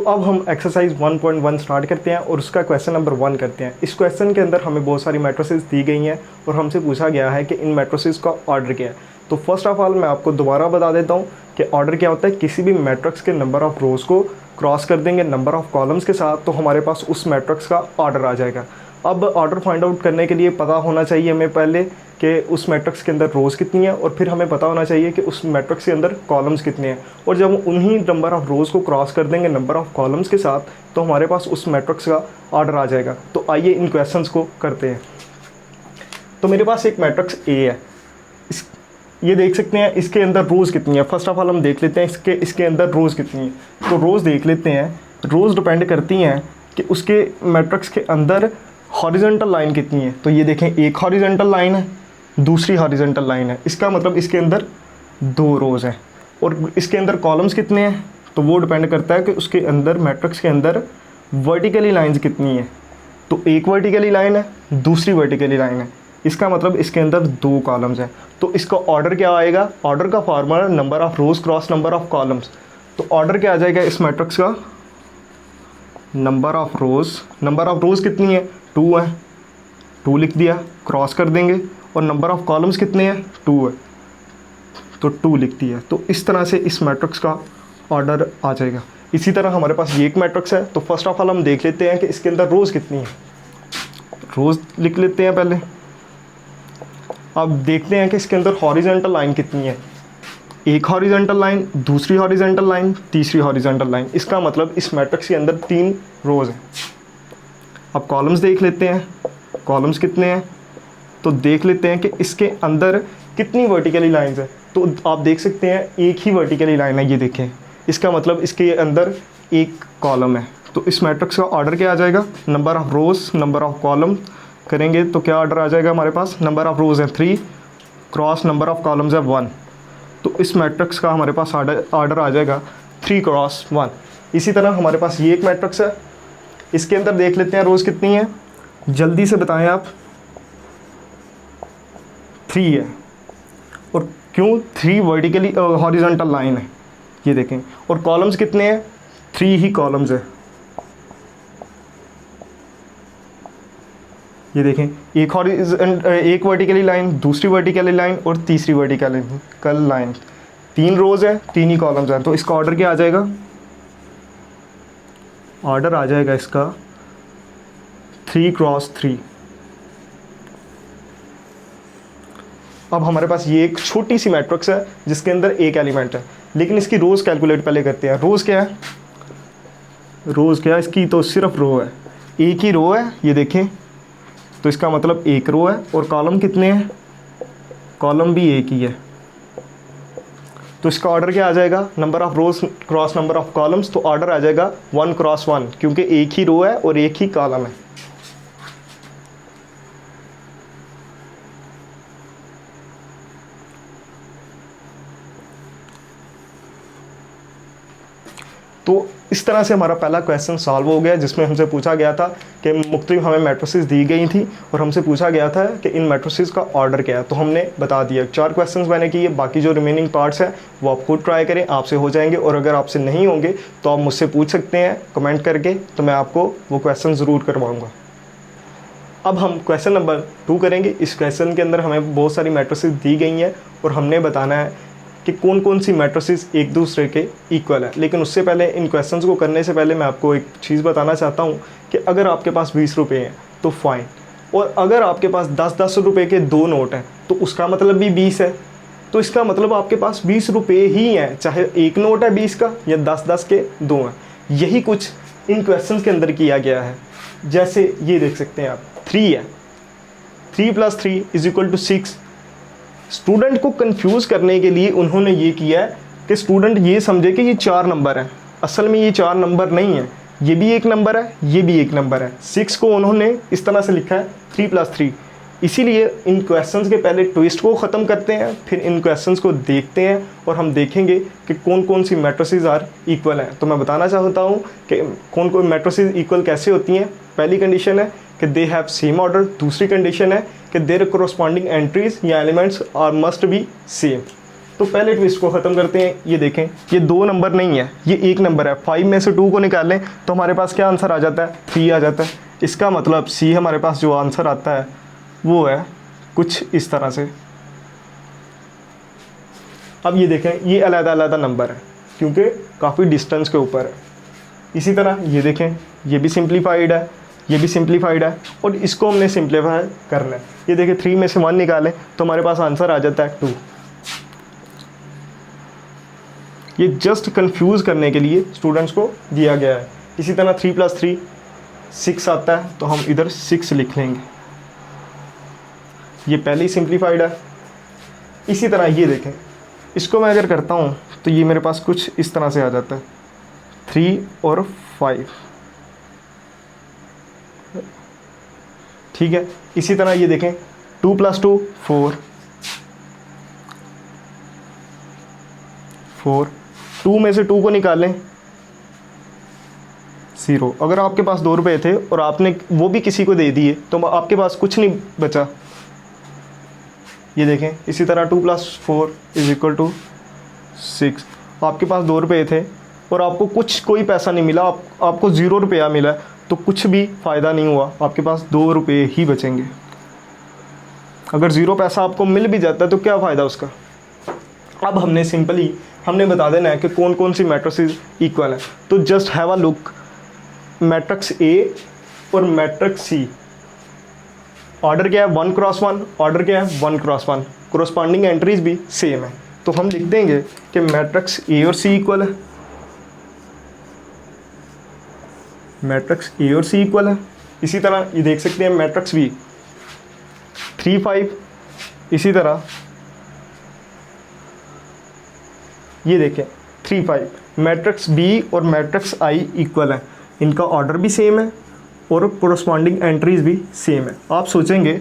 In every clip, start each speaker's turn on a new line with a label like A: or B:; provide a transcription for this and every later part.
A: अब हम exercise 1.1 start करते हैं और उसका क्वेश्चन नंबर 1 करते हैं। इस क्वेश्चन के अंदर हमें बहुत सारी मैट्रिसेस दी गई हैं और हमसे पूछा गया है कि इन मैट्रिसेस का ऑर्डर क्या है। तो फर्स्ट ऑफ ऑल मैं आपको दोबारा बता देता हूँ कि ऑर्डर क्या होता है। किसी भी मैट्रिक्स के नंबर ऑफ़ रोज़ को क्रॉस कर देंगे नंबर ऑफ़ कॉलम्स के साथ, तो हमारे पास उस मैट्रिक्स का ऑर्डर आ जाएगा। अब ऑर्डर फाइंड आउट करने के लिए पता होना चाहिए हमें पहले कि उस मैट्रिक्स के अंदर रोज़ कितनी है, और फिर हमें पता होना चाहिए कि उस मैट्रिक्स के अंदर कॉलम्स कितने हैं। और जब उन्हीं नंबर ऑफ़ रोज़ को क्रॉस कर देंगे नंबर ऑफ़ कॉलम्स के साथ, तो हमारे पास उस मैट्रिक्स का ऑर्डर आ जाएगा। तो आइए इन क्वेश्चंस को करते हैं। तो मेरे पास एक मैट्रिक्स ए है, ये देख सकते हैं इसके अंदर रोज़ कितनी है। फर्स्ट ऑफ ऑल हम देख लेते हैं इसके अंदर रोज़ कितनी है। तो रोज़ देख लेते हैं। रोज़ डिपेंड करती हैं कि उसके मैट्रिक्स के अंदर हॉरिजॉन्टल लाइन कितनी है। तो ये देखें, एक हॉरिजॉन्टल लाइन है, दूसरी हॉरिजॉन्टल लाइन है, इसका मतलब इसके अंदर 2 रोज़ हैं। और इसके अंदर कॉलम्स कितने हैं, तो वो डिपेंड करता है कि उसके अंदर मैट्रिक्स के अंदर वर्टिकली लाइंस कितनी है। तो एक वर्टिकली लाइन है, दूसरी वर्टिकली लाइन है, इसका मतलब इसके अंदर 2 कॉलम्स हैं। तो इसका ऑर्डर क्या आएगा, ऑर्डर का formula number of rows cross number of columns. तो ऑर्डर क्या आ जाएगा इस मैट्रिक्स का, नंबर ऑफ़ रोज़ कितनी है, 2 है, 2 लिख दिया, क्रॉस कर देंगे। और नंबर ऑफ़ कॉलम्स कितने हैं, 2 है, तो 2 लिख दिया। तो इस तरह से इस मैट्रिक्स का ऑर्डर आ जाएगा। इसी तरह हमारे पास ये एक मैट्रिक्स है। तो फर्स्ट ऑफ ऑल हम देख लेते हैं कि इसके अंदर रोज़ कितनी है। रोज़ लिख लेते हैं पहले। अब देखते हैं कि इसके अंदर हॉरिजॉन्टल लाइन कितनी है। एक हॉरिजॉन्टल लाइन, दूसरी हॉरिजॉन्टल लाइन, तीसरी हॉरिजॉन्टल लाइन, इसका मतलब इस मैट्रिक्स के अंदर 3 रोज़ हैं। अब कॉलम्स देख लेते हैं, कॉलम्स कितने हैं। तो देख लेते हैं कि इसके अंदर कितनी वर्टिकली लाइंस है। तो आप देख सकते हैं एक ही वर्टिकली लाइन है, ये देखें, इसका मतलब इसके अंदर एक कॉलम है। तो इस मैट्रिक्स का ऑर्डर क्या आ जाएगा, number of rows number of column करेंगे तो क्या ऑर्डर आ जाएगा हमारे पास, नंबर ऑफ़ रोज़ है 3 क्रॉस नंबर ऑफ़ कॉलम्स है 1। तो इस मैट्रिक्स का हमारे पास ऑर्डर आ जाएगा 3 क्रॉस 1। इसी तरह हमारे पास ये एक मैट्रिक्स है, इसके अंदर देख लेते हैं रोज़ कितनी है, जल्दी से बताएं आप। 3 है, और क्यों, 3 वर्टिकली हॉरिजॉन्टल लाइन है, ये देखें। और कॉलम्स कितने हैं, 3 ही कॉलम्स है, ये देखें। एक वर्टिकली लाइन, दूसरी वर्टिकली लाइन और तीसरी वर्टिकल लाइन, 3 रोज़ है, 3 ही कॉलम्स हैं। तो इसका ऑर्डर क्या आ जाएगा, ऑर्डर आ जाएगा इसका 3 क्रॉस 3। अब हमारे पास ये एक छोटी सी मैट्रिक्स है जिसके अंदर एक एलिमेंट है, लेकिन इसकी रोज़ कैलकुलेट पहले करते हैं। रोज़ क्या है, रोज़ क्या है इसकी, तो सिर्फ रो है, एक ही रो है, ये देखें। तो इसका मतलब एक रो है। और कॉलम कितने हैं, कॉलम भी एक ही है। तो इसका ऑर्डर क्या आ जाएगा, number of rows cross number of columns. तो ऑर्डर आ जाएगा 1 क्रॉस 1, क्योंकि एक ही रो है और एक ही कॉलम है। तो इस तरह से हमारा पहला क्वेश्चन सॉल्व हो गया, जिसमें हमसे पूछा गया था कि मुख्तलिफ हमें मैट्रिसेस दी गई थी और हमसे पूछा गया था कि इन मैट्रिसेस का ऑर्डर क्या है। तो हमने बता दिया। 4 क्वेश्चंस मैंने किए, बाकी जो रिमेनिंग पार्ट्स हैं वो आप खुद ट्राई करें, आपसे हो जाएंगे। और अगर आपसे नहीं होंगे तो आप मुझसे पूछ सकते हैं कमेंट करके, तो मैं आपको वो क्वेश्चन ज़रूर करवाऊँगा। अब हम क्वेश्चन नंबर 2 करेंगे। इस क्वेश्चन के अंदर हमें बहुत सारी मैट्रिसेस दी गई हैं और हमने बताना है कि कौन कौन सी मैट्रिसेस एक दूसरे के इक्वल है। लेकिन उससे पहले, इन क्वेश्चंस को करने से पहले मैं आपको एक चीज़ बताना चाहता हूँ कि अगर आपके पास 20 रुपये हैं तो फाइन, और अगर आपके पास 10-10 रुपये के 2 नोट हैं तो उसका मतलब भी 20 है। तो इसका मतलब आपके पास 20 रुपये ही हैं, चाहे एक नोट है 20 का या 10-10 के 2 हैं। यही कुछ इन क्वेश्चन के अंदर किया गया है। जैसे ये देख सकते हैं आप, 3 है, 3 + 3 = 6। स्टूडेंट को कंफ्यूज करने के लिए उन्होंने ये किया है कि स्टूडेंट ये समझे कि ये 4 नंबर है। असल में ये 4 नंबर नहीं है, ये भी एक नंबर है, ये भी एक नंबर है। 6 को उन्होंने इस तरह से लिखा है 3 + 3। इसीलिए इन क्वेश्चंस के पहले ट्विस्ट को ख़त्म करते हैं, फिर इन क्वेश्चंस को देखते हैं और हम देखेंगे कि कौन कौन सी मैट्रिसेस आर इक्वल हैं। तो मैं बताना चाहता हूँ कि कौन कौन मैट्रिसेस इक्वल कैसे होती हैं। पहली कंडीशन है कि दे हैव सेम ऑर्डर। दूसरी कंडीशन है कि देयर कोरस्पॉन्डिंग एंट्रीज या elements are must be same. तो पहले ट्विस्ट को ख़त्म करते हैं। ये देखें, ये 2 नंबर नहीं है, ये 1 नंबर है। 5 में से 2 को निकालें तो हमारे पास क्या आंसर आ जाता है, 3 आ जाता है। इसका मतलब सी हमारे पास जो आंसर आता है वो है कुछ इस तरह से। अब ये देखें, ये अलग-अलग नंबर है क्योंकि काफ़ी डिस्टेंस के ऊपर है। इसी तरह ये देखें, ये भी सिंप्लीफाइड है, ये भी सिंप्लीफाइड है, और इसको हमने सिंप्लीफाई करना है। ये देखिए 3 में से 1 निकालें तो हमारे पास आंसर आ जाता है 2। ये जस्ट कंफ्यूज करने के लिए स्टूडेंट्स को दिया गया है। इसी तरह 3 + 3 6 आता है, तो हम इधर 6 लिख लेंगे। ये पहले ही सिंप्लीफाइड है। इसी तरह ये देखें, इसको मैं अगर करता हूँ तो ये मेरे पास कुछ इस तरह से आ जाता है 3 और 5, ठीक है। इसी तरह ये देखें 2 + 2 4, 2 में से 2 को निकालें 0। अगर आपके पास 2 रुपये थे और आपने वो भी किसी को दे दिए तो आपके पास कुछ नहीं बचा। ये देखें, इसी तरह 2 + 4 = 6। आपके पास 2 रुपये थे और आपको कोई पैसा नहीं मिला, आपको 0 रुपया मिला, तो कुछ भी फ़ायदा नहीं हुआ, आपके पास 2 रुपये ही बचेंगे। अगर 0 पैसा आपको मिल भी जाता है तो क्या फ़ायदा उसका। अब हमने बता देना है कि कौन कौन सी मैट्रिसेस इक्वल है। तो just have a look, matrix A और मैट्रिक्स सी, ऑर्डर क्या है 1 × 1, ऑर्डर क्या है 1 × 1, कोरस्पॉन्डिंग एंट्रीज भी सेम है। तो हम लिख देंगे कि मैट्रिक्स ए और सी इक्वल है, मैट्रिक्स ए और सी इक्वल है। इसी तरह ये देख सकते हैं मैट्रिक्स बी 3 5, इसी तरह ये देखें 3 5, मैट्रिक्स बी और मैट्रिक्स आई इक्वल है, इनका ऑर्डर भी सेम है और कोरस्पॉन्डिंग एंट्रीज भी सेम है। आप सोचेंगे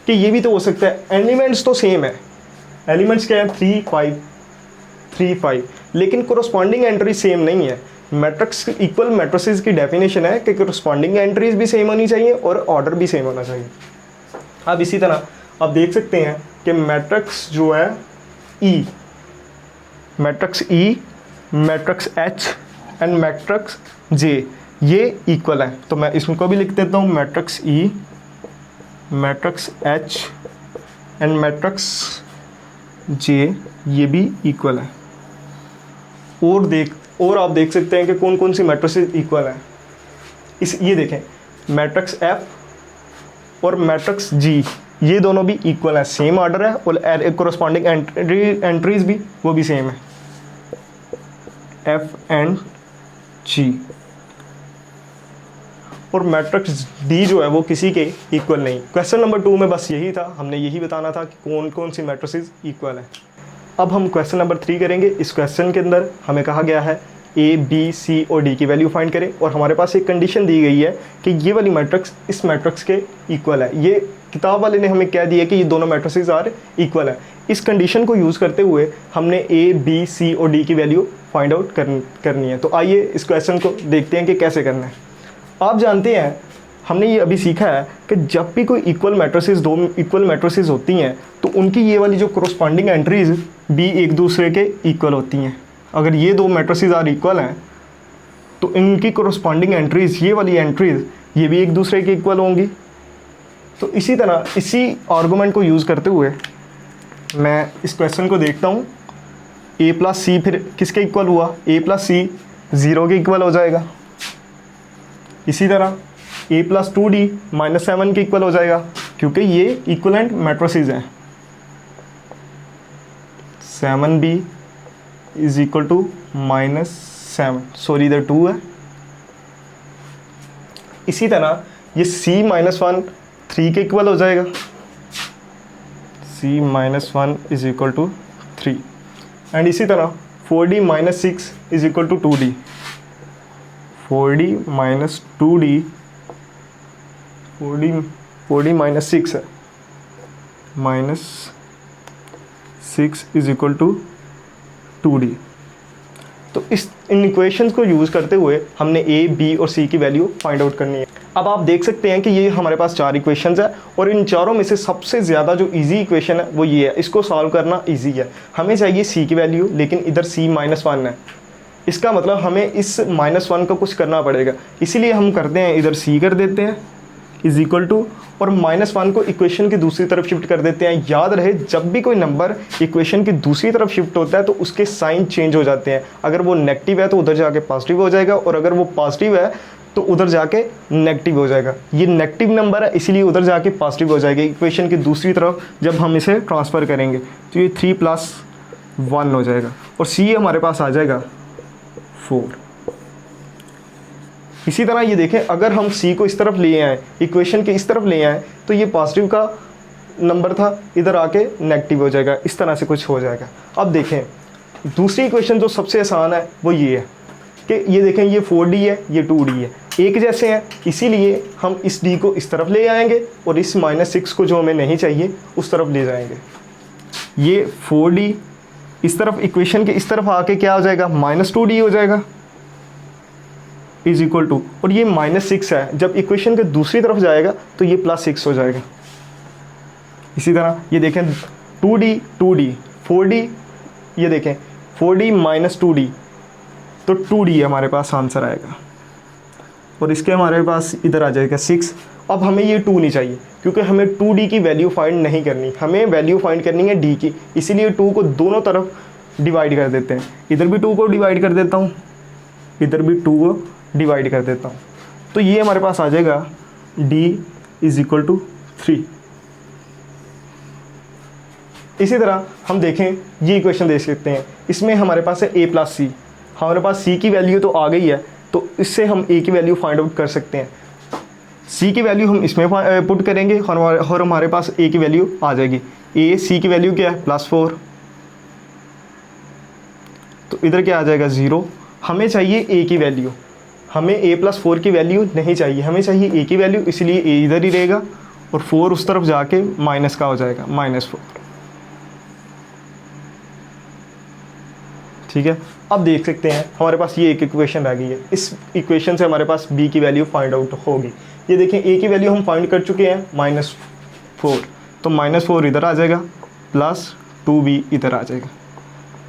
A: कि ये भी तो हो सकता है, एलिमेंट्स तो सेम है, एलिमेंट्स क्या है 3 5 3 5, लेकिन कोरस्पॉन्डिंग एंट्री सेम नहीं है। मैट्रिक्स इक्वल मैट्रिसेस की डेफिनेशन है कि कोरस्पॉन्डिंग एंट्रीज भी सेम होनी चाहिए और ऑर्डर भी सेम होना चाहिए। अब इसी तरह आप देख सकते हैं कि मैट्रिक्स जो है E, matrix E, matrix H and matrix J, ये इक्वल है। तो मैं इसको भी लिख देता हूँ, matrix E, matrix H and matrix J, ये भी इक्वल है। और आप देख सकते हैं कि कौन कौन सी मैट्रिसेस इक्वल हैं। ये देखें, मैट्रिक्स एफ और मैट्रिक्स जी, ये दोनों भी इक्वल है, सेम ऑर्डर है और कोरस्पॉन्डिंग एंट्रीज भी वो भी सेम है, एफ एंड जी। और मैट्रिक्स डी जो है वो किसी के इक्वल नहीं। क्वेश्चन नंबर 2 में बस यही था, हमने यही बताना था कि कौन कौन सी मैट्रिसेस इक्वल है। अब हम क्वेश्चन नंबर 3 करेंगे। इस क्वेश्चन के अंदर हमें कहा गया है ए बी सी और डी की वैल्यू फाइंड करें, और हमारे पास एक कंडीशन दी गई है कि ये वाली मैट्रिक्स इस मैट्रिक्स के इक्वल है। ये किताब वाले ने हमें कह दिया कि ये दोनों मैट्रिसेस आर इक्वल है। इस कंडीशन को यूज़ करते हुए हमने ए बी सी और डी की वैल्यू फाइंड आउट करनी है। तो आइए इस क्वेश्चन को देखते हैं कि कैसे करना है। आप जानते हैं, हमने ये अभी सीखा है कि जब भी कोई इक्वल मैट्रिसेस, 2 इक्वल मैट्रिसेस होती हैं तो उनकी ये वाली जो कोरस्पॉन्डिंग एंट्रीज भी एक दूसरे के इक्वल होती हैं। अगर ये 2 मैट्रिसेस आर इक्वल हैं तो इनकी कोरस्पॉन्डिंग एंट्रीज, ये वाली एंट्रीज, ये भी एक दूसरे के इक्वल होंगी। तो इसी तरह इसी आर्गूमेंट को यूज़ करते हुए मैं इस क्वेश्चन को देखता हूँ। ए प्लस सी फिर किसके इक्वल हुआ, ए प्लस सी 0 के इक्वल हो जाएगा। इसी तरह a + 2d -7 के इक्वल हो जाएगा क्योंकि ये इक्वलेंट मैट्रिसेस हैं। 7b = -7, सॉरी इधर 2 है। इसी तरह ये c - 1 3 के इक्वल हो जाएगा, c - 1 = 3। एंड इसी तरह 4d - 6 = 2d, 4d - 2d 4d - 6 है, -6 = 2d। तो इन इक्वेशंस को यूज़ करते हुए हमने ए बी और सी की वैल्यू फाइंड आउट करनी है। अब आप देख सकते हैं कि ये हमारे पास 4 इक्वेशंस है और इन चारों में से सबसे ज़्यादा जो इजी इक्वेशन है वो ये है। इसको सॉल्व करना इजी है। हमें चाहिए c की वैल्यू, लेकिन इधर c -1 है। इसका मतलब हमें इस -1 का कुछ करना पड़ेगा, इसीलिए हम करते हैं इधर c कर देते हैं इज इक्वल टू, और -1 को इक्वेशन की दूसरी तरफ शिफ्ट कर देते हैं। याद रहे, जब भी कोई नंबर इक्वेशन की दूसरी तरफ शिफ्ट होता है तो उसके साइन चेंज हो जाते हैं। अगर वो नेगेटिव है तो उधर जाके पॉजिटिव हो जाएगा, और अगर वो पॉजिटिव है तो उधर जाके नेगेटिव हो जाएगा। ये नेगेटिव नंबर है, इसीलिए उधर जाके पॉजिटिव हो जाएगा इक्वेशन की दूसरी तरफ जब हम इसे ट्रांसफ़र करेंगे। तो ये 3 + 1 हो जाएगा, और c हमारे पास आ जाएगा 4। इसी तरह ये देखें, अगर हम c को इस तरफ ले आए, इक्वेशन के इस तरफ ले आए, तो ये पॉजिटिव का नंबर था, इधर आके नेगेटिव हो जाएगा। इस तरह से कुछ हो जाएगा। अब देखें, दूसरी इक्वेशन जो सबसे आसान है वो ये है कि ये देखें, ये 4d है, ये 2d है, एक जैसे हैं, इसीलिए हम इस d को इस तरफ ले आएंगे और इस -6 को जो हमें नहीं चाहिए उस तरफ ले जाएंगे। ये 4d इस तरफ इक्वेशन के इस तरफ आके क्या हो जाएगा, -2d हो जाएगा इज इक्वल टू, और ये -6 है, जब इक्वेशन के दूसरी तरफ जाएगा तो ये +6 हो जाएगा। इसी तरह ये देखें, 2d 4d, ये देखें 4d - 2d, तो 2d हमारे पास आंसर आएगा, और इसके हमारे पास इधर आ जाएगा 6। अब हमें ये 2 नहीं चाहिए, क्योंकि हमें 2d की वैल्यू फाइंड नहीं करनी, हमें वैल्यू फाइंड करनी है d की, इसीलिए 2 को दोनों तरफ डिवाइड कर देते हैं। इधर भी 2 को डिवाइड कर देता हूँ, इधर भी 2 को डिवाइड कर देता हूँ, तो ये हमारे पास आ जाएगा d = 3। इसी तरह हम देखें, ये इक्वेशन देख सकते हैं, इसमें हमारे पास है a + c, हमारे पास c की वैल्यू तो आ गई है, तो इससे हम a की वैल्यू फाइंड आउट कर सकते हैं। c की वैल्यू हम इसमें पुट करेंगे और हमारे पास a की वैल्यू आ जाएगी। a c की वैल्यू क्या है, +4, तो इधर क्या आ जाएगा 0। हमें चाहिए a की वैल्यू, हमें a + 4 की वैल्यू नहीं चाहिए, हमें चाहिए a की वैल्यू, इसलिए a इधर ही रहेगा और 4 उस तरफ जाके माइनस का हो जाएगा, -4। ठीक है, अब देख सकते हैं हमारे पास ये एक इक्वेशन रह गई है। इस इक्वेशन से हमारे पास b की वैल्यू फाइंड आउट होगी। ये देखें, a की वैल्यू हम फाइंड कर चुके हैं -4, तो -4 इधर आ जाएगा, +2b इधर आ जाएगा,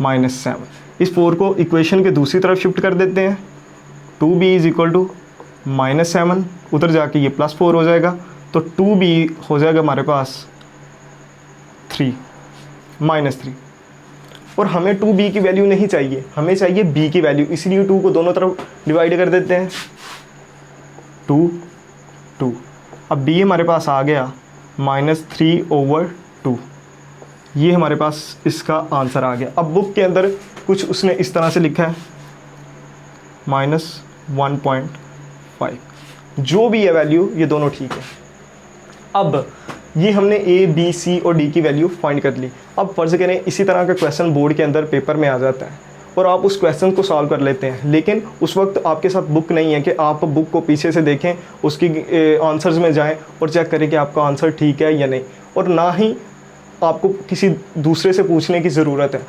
A: -7। इस 4 को इक्वेशन के दूसरी तरफ शिफ्ट कर देते हैं, 2b = -7, उधर जाके ये +4 हो जाएगा, तो 2b हो जाएगा हमारे पास 3 -3। और हमें 2b की वैल्यू नहीं चाहिए, हमें चाहिए b की वैल्यू, इसलिए 2 को दोनों तरफ डिवाइड कर देते हैं, 2। अब b हमारे पास आ गया -3/2, ये हमारे पास इसका आंसर आ गया। अब बुक के अंदर कुछ उसने इस तरह से लिखा है -1.5, जो भी है वैल्यू ये दोनों ठीक है। अब ये हमने a, b, c और d की वैल्यू फाइंड कर ली। अब फर्ज करें इसी तरह का क्वेश्चन बोर्ड के अंदर पेपर में आ जाता है और आप उस क्वेश्चन को सॉल्व कर लेते हैं, लेकिन उस वक्त आपके साथ बुक नहीं है कि आप बुक को पीछे से देखें, उसकी आंसर्स में जाएं और चेक करें कि आपका आंसर ठीक है या नहीं, और ना ही आपको किसी दूसरे से पूछने की ज़रूरत है।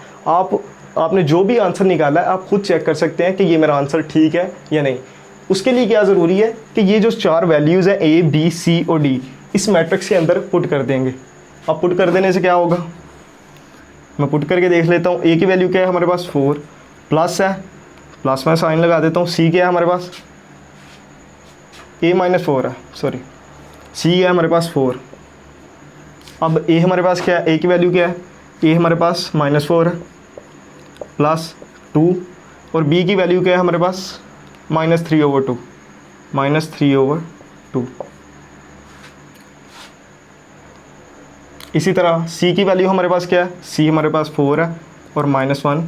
A: आपने जो भी आंसर निकाला है आप खुद चेक कर सकते हैं कि ये मेरा आंसर ठीक है या नहीं। उसके लिए क्या ज़रूरी है कि ये जो 4 वैल्यूज़ हैं a, b, c और d, इस मैट्रिक्स के अंदर पुट कर देंगे। अब पुट कर देने से क्या होगा, मैं पुट करके देख लेता हूँ। a की वैल्यू क्या है हमारे पास 4, प्लस है, प्लस में साइन लगा देता हूँ। c क्या है हमारे पास, a - 4 है, सॉरी c है हमारे पास 4। अब a हमारे पास क्या है, a की वैल्यू क्या है, a हमारे पास -4 है, प्लस 2, और b की वैल्यू क्या है हमारे पास -3/2, -3/2। इसी तरह c की वैल्यू हमारे पास क्या है, c हमारे पास 4 है और -1,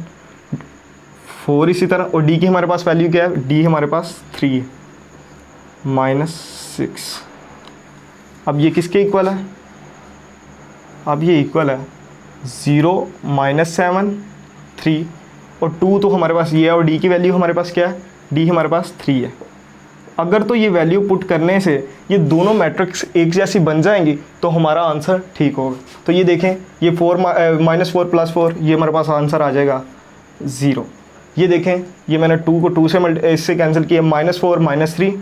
A: 4 इसी तरह, और d की हमारे पास वैल्यू क्या है, d हमारे पास 3 है, -6। अब ये किसके इक्वल है, अब ये इक्वल है 0, -7, 3 और 2 तो हमारे पास ये है, और d की वैल्यू हमारे पास क्या है, d हमारे पास 3 है। अगर तो ये वैल्यू पुट करने से ये दोनों मैट्रिक्स एक जैसी बन जाएंगी तो हमारा आंसर ठीक होगा। तो ये देखें, ये 4 -4 + 4, ये हमारे पास आंसर आ जाएगा 0। ये देखें, ये मैंने 2 को 2 से इससे कैंसिल किया, -4 -3,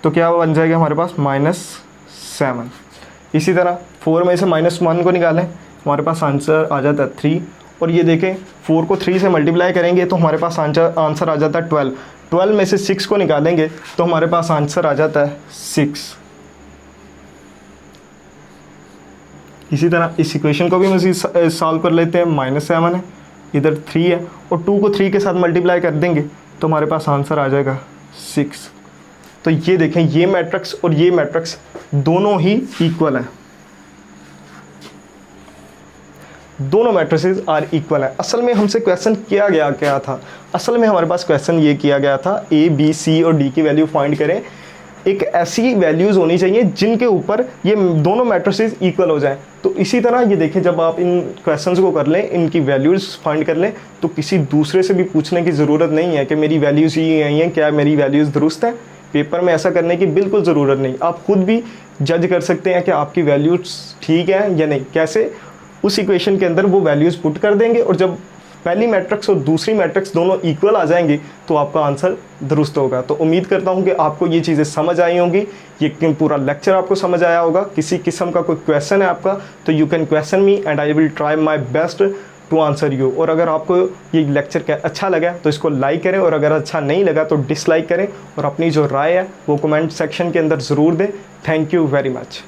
A: तो क्या बन जाएगा हमारे पास -7। इसी तरह 4 में से -1 को निकालें, हमारे पास आंसर आ जाता है 3। और ये देखें 4 को 3 से मल्टीप्लाई करेंगे तो हमारे पास आंसर आ जाता है 12। 12 में से 6 को निकालेंगे तो हमारे पास आंसर आ जाता है 6। इसी तरह इस इक्वेशन को भी मज़ीद सॉल्व कर लेते हैं। -7 है, इधर 3 है, और 2 को 3 के साथ मल्टीप्लाई कर देंगे तो हमारे पास आंसर आ जाएगा 6। तो ये देखें, ये मैट्रिक्स और ये मैट्रिक्स दोनों ही इक्वल हैं, दोनों मैट्रिसेस आर इक्वल है। असल में हमसे क्वेश्चन किया गया क्या था? असल में हमारे पास क्वेश्चन ये किया गया था A, B, C और D की वैल्यू फाइंड करें। एक ऐसी वैल्यूज़ होनी चाहिए जिनके ऊपर ये दोनों मैट्रिसेस इक्वल हो जाएं। तो इसी तरह ये देखें, जब आप इन क्वेश्चंस को कर लें, इनकी वैल्यूज़ फाइंड कर लें, तो किसी दूसरे से भी पूछने की ज़रूरत नहीं है कि मेरी वैल्यूज़ ये आई हैं, क्या मेरी वैल्यूज़ दुरुस्त हैं। पेपर में ऐसा करने की बिल्कुल ज़रूरत नहीं। आप खुद भी जज कर सकते हैं कि आपकी वैल्यूज़ ठीक है या नहीं। कैसे? उस इक्वेशन के अंदर वो वैल्यूज़ पुट कर देंगे, और जब पहली मैट्रिक्स और दूसरी मैट्रिक्स दोनों इक्वल आ जाएंगी तो आपका आंसर दुरुस्त होगा। तो उम्मीद करता हूँ कि आपको ये चीज़ें समझ आई होंगी, ये पूरा लेक्चर आपको समझ आया होगा। किसी किस्म का कोई क्वेश्चन है आपका तो you can question me and I will try my best to answer you. और अगर आपको ये लेक्चर अच्छा लगा तो इसको लाइक करें, और अगर अच्छा नहीं लगा तो डिसलाइक करें, और अपनी जो राय है वो कमेंट सेक्शन के अंदर ज़रूर दें। Thank you very much.